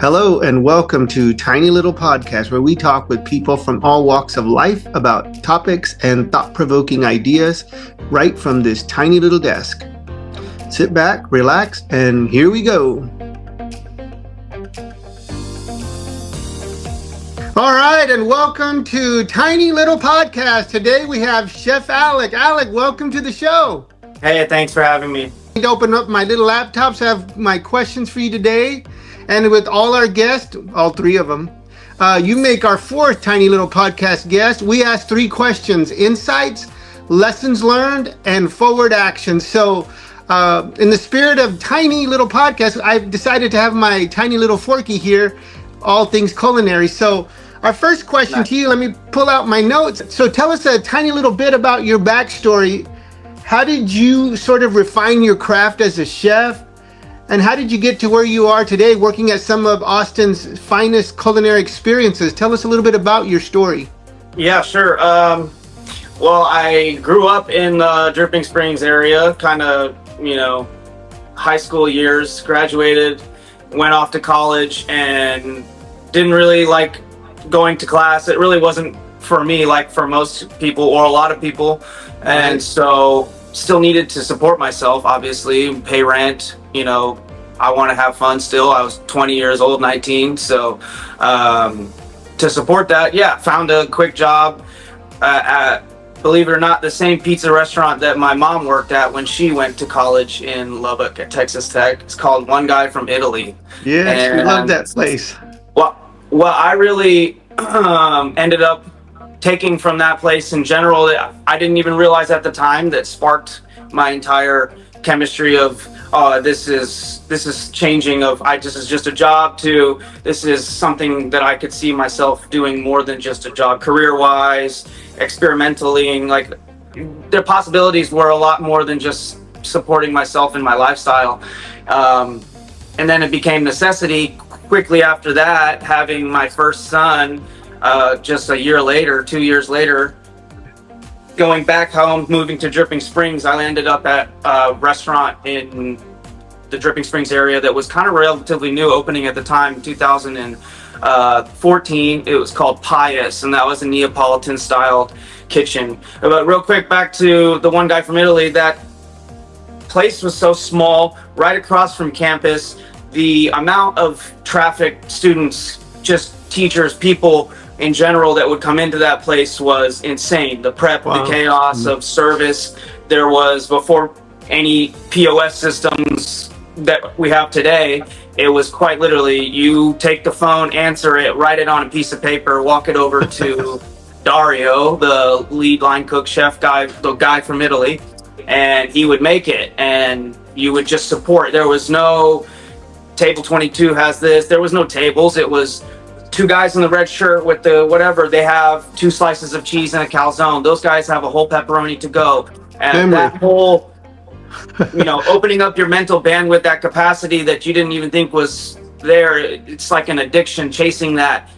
Hello and welcome to Tiny Little Podcast, where we talk with people from all walks of life about topics and thought-provoking ideas right from this tiny little desk. Sit back, relax, and here we go. All right, and welcome to Tiny Little Podcast. Today we have Chef Alec. Alec, welcome to the show. Hey, thanks for having me. I need to open up my little laptops, have my questions for you today. And with all our guests, all three of them, you make our fourth Tiny Little Podcast guest. We ask three questions: insights, lessons learned, and forward action. So in the spirit of Tiny Little Podcast, I've decided to have my tiny little Forky here, all things culinary. So our first question to you, let me pull out my notes. So tell us a tiny little bit about your backstory. How did you sort of refine your craft as a chef? And how did you get to where you are today, working at some of Austin's finest culinary experiences? Tell us a little bit about your story. Yeah, sure. Well, I grew up in the Dripping Springs area, kind of, high school years, graduated, went off to college, and didn't really like going to class. It really wasn't for me, like for most people or a lot of people. And so still needed to support myself, obviously, pay rent. I want to have fun still. I was 20 years old, 19. So to support that, found a quick job at, believe it or not, the same pizza restaurant that my mom worked at when she went to college in Lubbock at Texas Tech. It's called One Guy from Italy. Yes, we love that place. Well, I really ended up taking from that place in general that I didn't even realize at the time that sparked my entire chemistry of this is changing of this is just a job to this is something that I could see myself doing more than just a job, career wise, experimentally, and like the possibilities were a lot more than just supporting myself and my lifestyle. And then it became necessity quickly after that, having my first son just a year later, 2 years later. Going back home, moving to Dripping Springs, I landed up at a restaurant in the Dripping Springs area that was kind of relatively new, opening at the time, 2014. It was called Pius, and that was a Neapolitan-styled kitchen. But real quick, back to the One Guy from Italy. That place was so small, right across from campus. The amount of traffic, students, just teachers, people in general that would come into that place was insane. The prep, the chaos of service. There was, before any POS systems that we have today, it was quite literally, you take the phone, answer it, write it on a piece of paper, walk it over to Dario, the lead line cook chef guy, the guy from Italy, and he would make it, and you would just support. There was no table 22 has this. There was no tables. It was two guys in the red shirt with the whatever, they have 2 slices of cheese and a calzone. Those guys have a whole pepperoni to go. And that whole, opening up your mental bandwidth, that capacity that you didn't even think was there. It's like an addiction, chasing that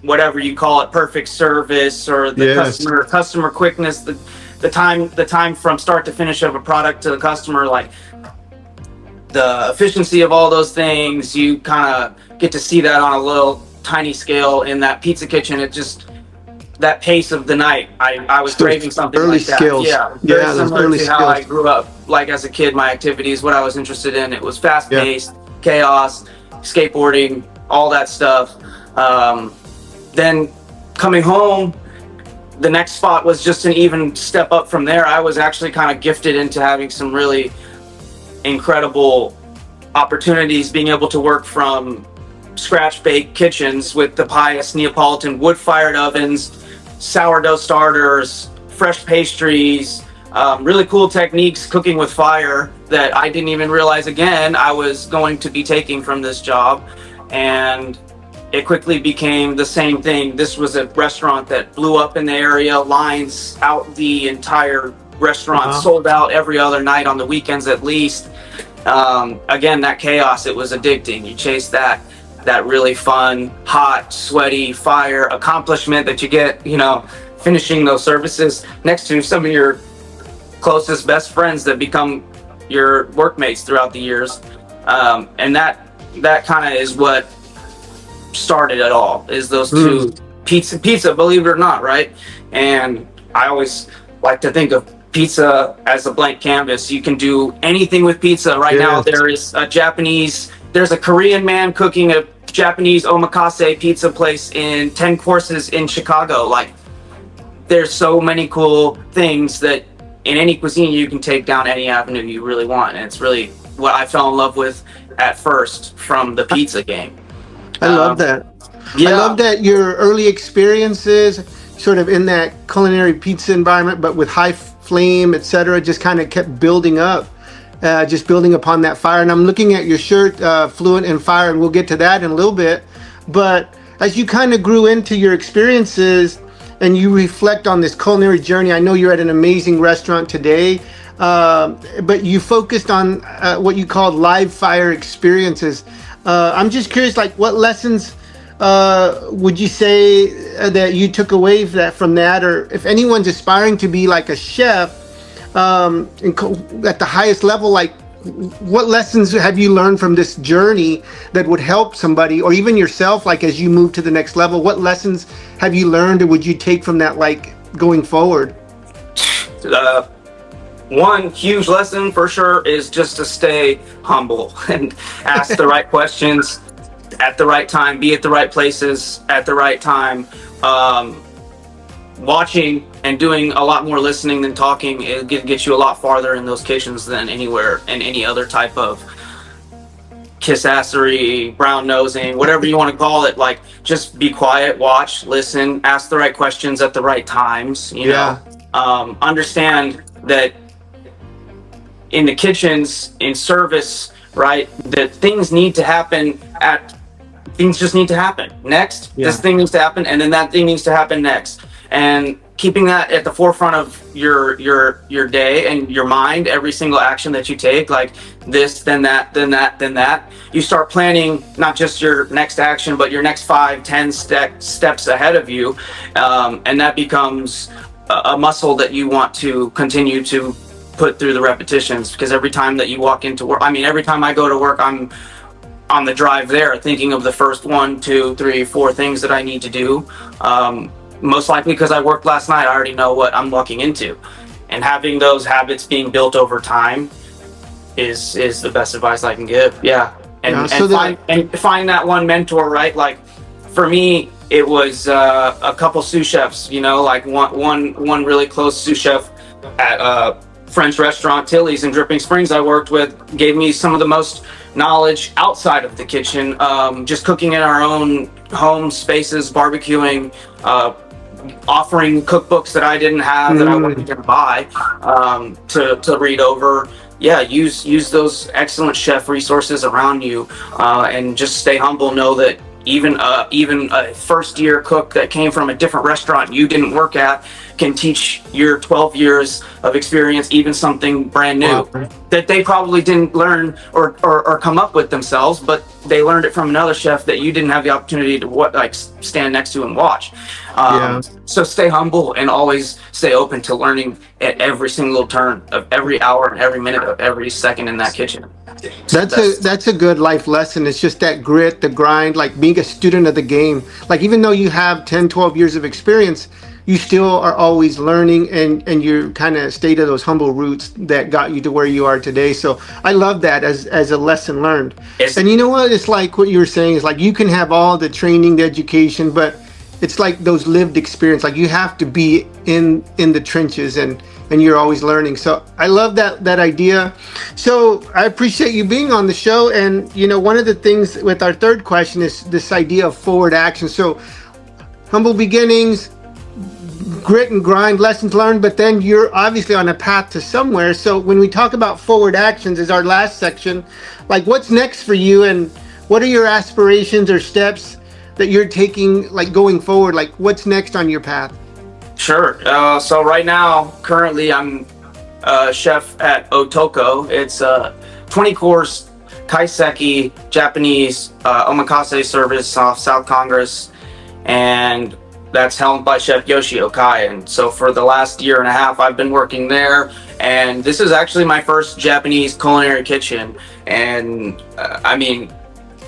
whatever you call it, perfect service, or the customer quickness, the time from start to finish of a product to the customer, like the efficiency of all those things. You kind of get to see that on a little tiny scale in that pizza kitchen. It just, that pace of the night, I was craving something early like that. Skills. Very similar to how I grew up, like as a kid, my activities, what I was interested in. It was fast-paced, chaos, skateboarding, all that stuff. Then coming home, the next spot was just an even step up from there. I was actually kind of gifted into having some really incredible opportunities, being able to work from scratch baked kitchens with the Pius Neapolitan wood-fired ovens, sourdough starters, fresh pastries, really cool techniques cooking with fire that I didn't even realize, again, I was going to be taking from this job. And it quickly became the same thing. This was a restaurant that blew up in the area, lines out the entire restaurant, sold out every other night, on the weekends at least. Again, that chaos, it was addicting. You chase that really fun, hot, sweaty, fire accomplishment that you get, finishing those services next to some of your closest best friends that become your workmates throughout the years. And that kind of is what started it all. Is those two, pizza, believe it or not, right? And I always like to think of pizza as a blank canvas. You can do anything with pizza. Right now, there's a Korean man cooking a Japanese omakase pizza place in 10 courses in Chicago. Like, there's so many cool things that in any cuisine you can take down any avenue you really want. And it's really what I fell in love with at first from the pizza game. I love that. Yeah. I love that your early experiences sort of in that culinary pizza environment, but with high flame, etc., just kind of kept building up, just building upon that fire. And I'm looking at your shirt, Fluent in Fire, and we'll get to that in a little bit. But as you kind of grew into your experiences and you reflect on this culinary journey, I know you're at an amazing restaurant today, but you focused on what you called live fire experiences. I'm just curious, like, what lessons would you say that you took away from that, or if anyone's aspiring to be like a chef at the highest level, like, what lessons have you learned from this journey that would help somebody, or even yourself, like as you move to the next level? What lessons have you learned, or would you take from that, like, going forward? One huge lesson for sure is just to stay humble and ask the right questions at the right time, be at the right places at the right time. Watching and doing a lot more listening than talking, it gets you a lot farther in those kitchens than anywhere in any other type of kiss-assery, brown nosing, whatever you want to call it. Like, just be quiet, watch, listen, ask the right questions at the right times, you know. Understand that in the kitchens, in service, right, that things just need to happen next. This thing needs to happen, and then that thing needs to happen next. And keeping that at the forefront of your day and your mind, every single action that you take, like this, then that, then that, then that, you start planning not just your next action, but your next 5-10 steps ahead of you. And that becomes a muscle that you want to continue to put through the repetitions, because every time that you walk into work, I mean, every time I go to work, I'm on the drive there thinking of the first 1, 2, 3, 4 things that I need to do. Most likely because I worked last night, I already know what I'm walking into. And having those habits being built over time is the best advice I can give. Yeah. And find that one mentor, right? Like, for me, it was a couple sous chefs, you know, like one really close sous chef at French restaurant Tilly's in Dripping Springs I worked with, gave me some of the most knowledge outside of the kitchen, just cooking in our own home spaces, barbecuing, offering cookbooks that I didn't have, that I wasn't going to buy, to read over. Yeah, use those excellent chef resources around you, and just stay humble. Know that even a first year cook that came from a different restaurant you didn't work at can teach your 12 years of experience even something brand new that they probably didn't learn or come up with themselves, but they learned it from another chef that you didn't have the opportunity to stand next to and watch. So stay humble and always stay open to learning at every single turn of every hour and every minute of every second in that kitchen. That's a good life lesson. It's just that grit, the grind, like being a student of the game. Like, even though you have 10, 12 years of experience, you still are always learning, and you kind of stay to those humble roots that got you to where you are today. So I love that as a lesson learned. And you know what? It's like what you were saying is, like, you can have all the training, the education, but it's like those lived experience. Like, you have to be in the trenches, and you're always learning. So I love that idea. So I appreciate you being on the show. And, you know, one of the things with our third question is this idea of forward action. So humble beginnings, grit and grind, lessons learned, but then you're obviously on a path to somewhere. So when we talk about forward actions is our last section, like, what's next for you, and what are your aspirations or steps that you're taking, like, going forward? Like, what's next on your path? Sure. So right now, currently, I'm a chef at Otoko. It's a 20-course kaiseki Japanese omakase service off South Congress, and that's helmed by Chef Yoshi Okai. And so for the last year and a half, I've been working there. And this is actually my first Japanese culinary kitchen. And I mean,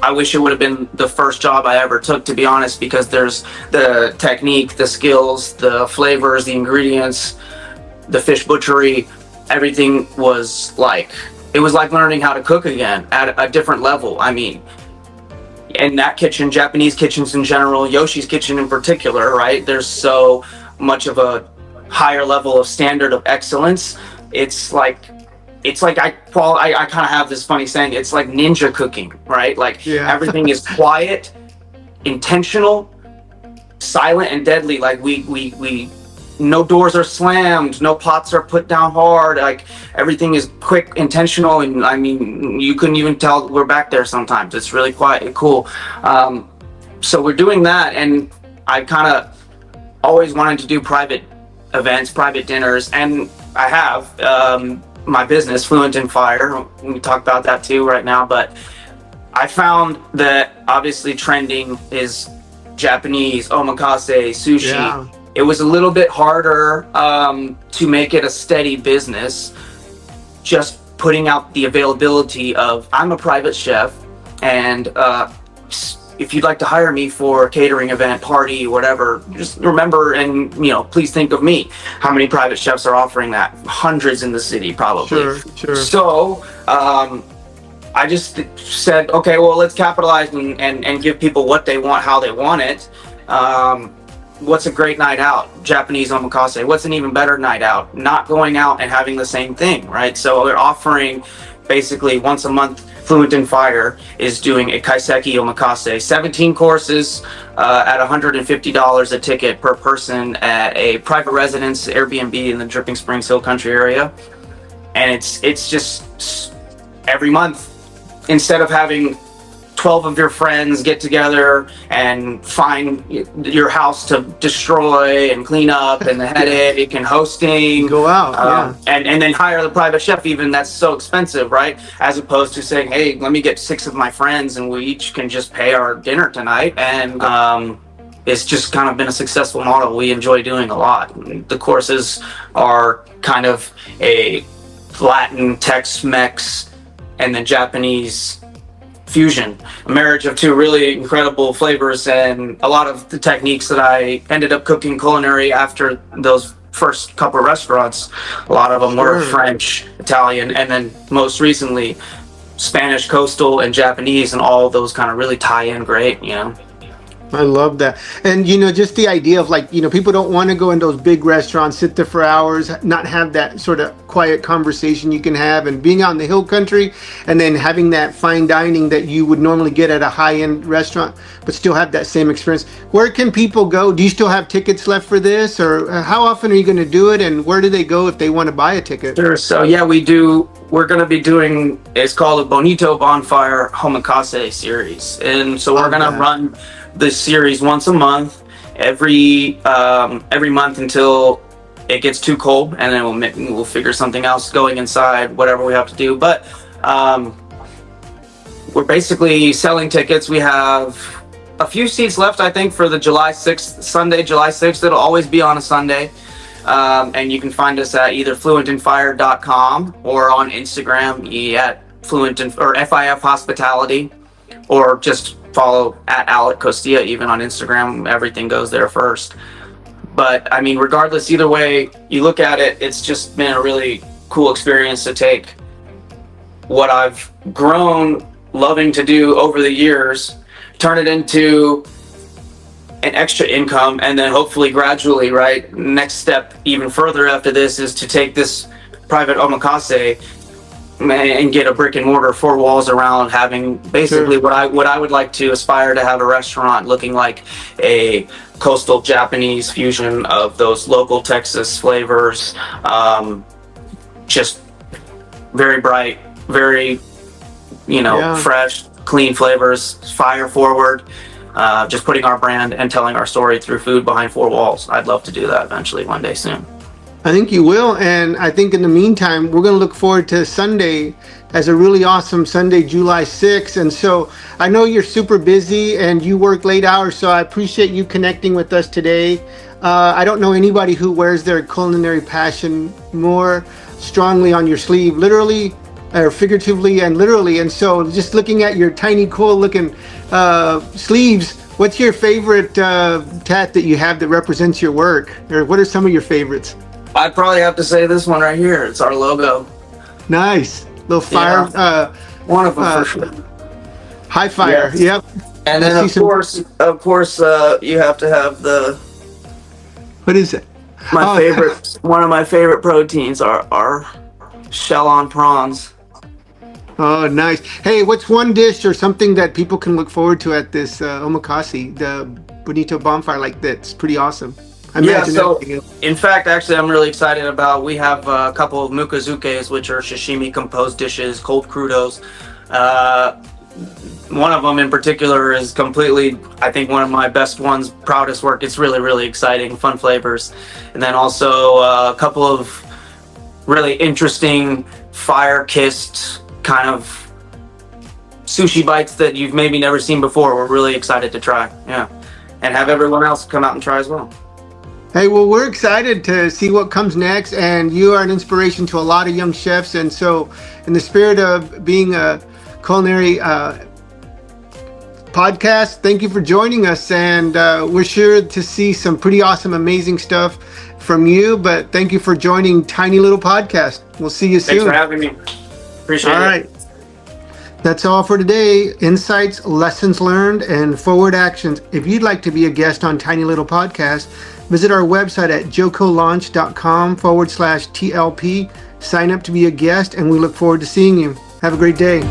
I wish it would have been the first job I ever took, to be honest, because there's the technique, the skills, the flavors, the ingredients, the fish butchery, everything was like, it was like learning how to cook again at a different level. I mean, in that kitchen, Japanese kitchens in general, Yoshi's kitchen in particular, right? There's so much of a higher level of standard of excellence. It's like I kind of have this funny saying. It's like ninja cooking, right? Like everything is quiet, intentional, silent, and deadly. Like we no doors are slammed, no pots are put down hard. Like everything is quick, intentional, and I mean you couldn't even tell we're back there sometimes. It's really quiet and cool. So we're doing that, and I kind of always wanted to do private events, private dinners, and I have my business, Fluent in Fire. We talk about that too right now, but I found that obviously trending is Japanese, omakase, sushi. Yeah. It was a little bit harder to make it a steady business, just putting out the availability of, I'm a private chef, and if you'd like to hire me for a catering event, party, whatever, just remember and, please think of me. How many private chefs are offering that? Hundreds in the city, probably. Sure. So I just said, okay, well, let's capitalize and give people what they want, how they want it. What's a great night out? Japanese omakase. What's an even better night out? Not going out and having the same thing, right? So we're offering basically once a month. Fluent in Fire is doing a kaiseki omakase, 17 courses at $150 a ticket per person at a private residence, Airbnb in the Dripping Springs Hill Country area. And it's just every month, instead of having 12 of your friends get together and find your house to destroy and clean up and the headache and hosting, go out, and then hire the private chef, even that's so expensive, right? As opposed to saying, hey, let me get 6 of my friends and we each can just pay our dinner tonight. And it's just kind of been a successful model we enjoy doing a lot. The courses are kind of a Latin, Tex-Mex, and then Japanese fusion, a marriage of 2 really incredible flavors, and a lot of the techniques that I ended up cooking culinary after those first couple of restaurants, a lot of them were French, Italian, and then most recently Spanish, coastal, and Japanese, and all of those kind of really tie in great, I love that. And, just the idea of people don't want to go in those big restaurants, sit there for hours, not have that sort of quiet conversation you can have, and being out in the hill country and then having that fine dining that you would normally get at a high-end restaurant, but still have that same experience. Where can people go? Do you still have tickets left for this, or how often are you going to do it, and where do they go if they want to buy a ticket? Sure. So yeah, we do. We're going to be doing, it's called a Bonito Bonfire Homakase series. And so we're going to run this series once a month, every month until it gets too cold, and then we'll figure something else going inside, whatever we have to do. But we're basically selling tickets. We have a few seats left, I think, for the Sunday, July 6th. It'll always be on a Sunday. And you can find us at either fluentinfire.com or on Instagram at FIF Hospitality, or just follow at Alec Costilla even on Instagram. Everything goes there first. But I mean, regardless, either way you look at it, it's just been a really cool experience to take what I've grown loving to do over the years, turn it into an extra income, and then hopefully gradually, right, next step even further after this is to take this private omakase and get a brick and mortar, 4 walls around, having basically what I would like to aspire to have a restaurant looking like a coastal Japanese fusion of those local Texas flavors, just very bright, very fresh, clean flavors, fire forward. Just putting our brand and telling our story through food behind 4 walls. I'd love to do that eventually one day soon. I think you will, and I think in the meantime, we're going to look forward to Sunday as a really awesome Sunday, July 6th. And so I know you're super busy and you work late hours, so I appreciate you connecting with us today. I don't know anybody who wears their culinary passion more strongly on your sleeve. Literally, or figuratively and literally. And so just looking at your tiny, cool looking sleeves, what's your favorite tat that you have that represents your work? Or what are some of your favorites? I'd probably have to say this one right here. It's our logo. Nice. Little fire. Yeah. One of them for sure. High fire. Yes. Yep. And then of course, you have to have the. What is it? My favorite. One of my favorite proteins are shell on prawns. Oh, nice. Hey, what's one dish or something that people can look forward to at this omakase, the Bonito bonfire, like that's pretty awesome? In fact, actually, I'm really excited about. We have a couple of mukazukes, which are sashimi composed dishes, cold crudos. One of them in particular is completely, I think, one of my best ones, proudest work. It's really, really exciting, fun flavors. And then also a couple of really interesting fire-kissed kind of sushi bites that you've maybe never seen before. We're really excited to try. Yeah. And have everyone else come out and try as well. Hey, well, we're excited to see what comes next, and you are an inspiration to a lot of young chefs. And so, in the spirit of being a culinary podcast, thank you for joining us. And we're sure to see some pretty awesome, amazing stuff from you. But thank you for joining Tiny Little Podcast. We'll see you soon. Thanks for having me. Appreciate it. All right. That's all for today. Insights, lessons learned, and forward actions. If you'd like to be a guest on Tiny Little Podcast, visit our website at jocolaunch.com/TLP. Sign up to be a guest, and we look forward to seeing you. Have a great day.